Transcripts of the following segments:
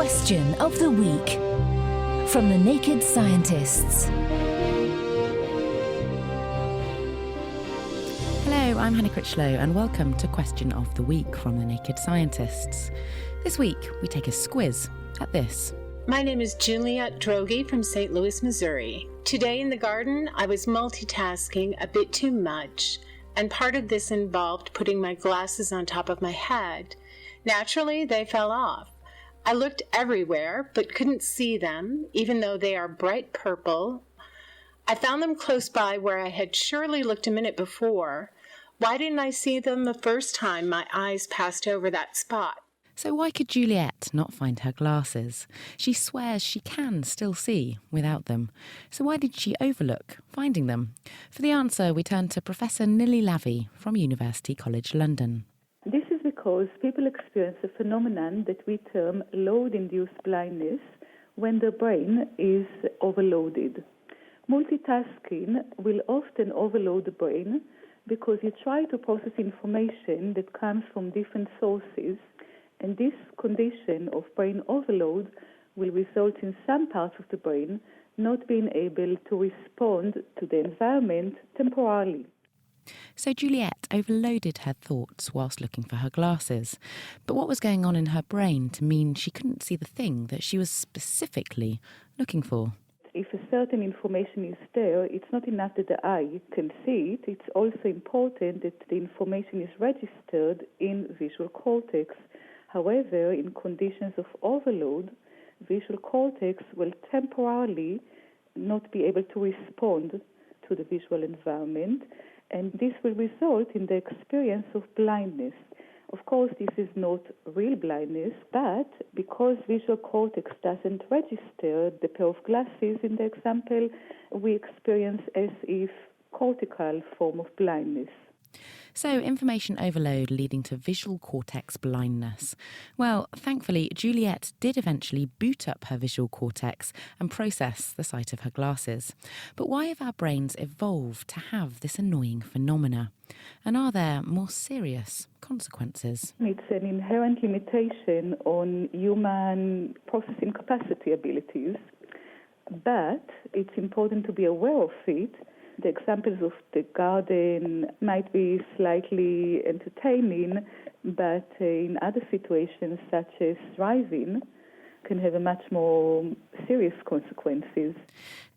Question of the Week from the Naked Scientists. Hello, I'm Hannah Critchlow and welcome to Question of the Week from the Naked Scientists. This week we take a squiz at this. My name is Juliette Droege from St. Louis, Missouri. Today in the garden, I was multitasking a bit too much, and part of this involved putting my glasses on top of my head. Naturally, they fell off. I looked everywhere, but couldn't see them, even though they are bright purple. I found them close by where I had surely looked a minute before. Why didn't I see them the first time my eyes passed over that spot? So why could Juliette not find her glasses? She swears she can still see without them. So why did she overlook finding them? For the answer, we turn to Professor Nili Lavie from University College London. This is because people experience a phenomenon that we term load-induced blindness when the brain is overloaded. Multitasking will often overload the brain because you try to process information that comes from different sources, and this condition of brain overload will result in some parts of the brain not being able to respond to the environment temporarily. So Juliette overloaded her thoughts whilst looking for her glasses. But what was going on in her brain to mean she couldn't see the thing that she was specifically looking for? If a certain information is there, it's not enough that the eye can see it. It's also important that the information is registered in visual cortex. However, in conditions of overload, visual cortex will temporarily not be able to respond to the visual environment, and this will result in the experience of blindness. Of course, this is not real blindness, but because visual cortex doesn't register the pair of glasses in the example, we experience as if cortical form of blindness. So, information overload leading to visual cortex blindness. Well, thankfully, Juliette did eventually boot up her visual cortex and process the sight of her glasses. But why have our brains evolved to have this annoying phenomena? And are there more serious consequences? It's an inherent limitation on human processing capacity abilities, but it's important to be aware of it. The examples of the garden might be slightly entertaining, but in other situations, such as driving, can have a much more serious consequences.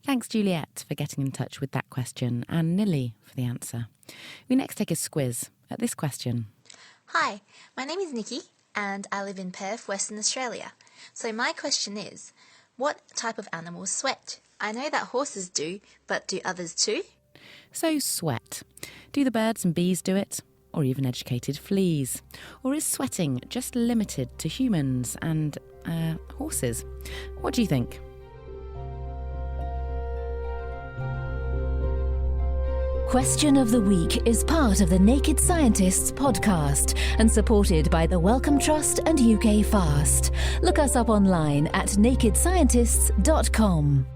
Thanks, Juliette, for getting in touch with that question, and Nili for the answer. We next take a squiz at this question. Hi, my name is Nikki, and I live in Perth, Western Australia. So my question is, what type of animals sweat? I know that horses do, but do others too? So sweat. Do the birds and bees do it? Or even educated fleas? Or is sweating just limited to humans and horses? What do you think? Question of the Week is part of the Naked Scientists podcast and supported by the Wellcome Trust and UK Fast. Look us up online at nakedscientists.com.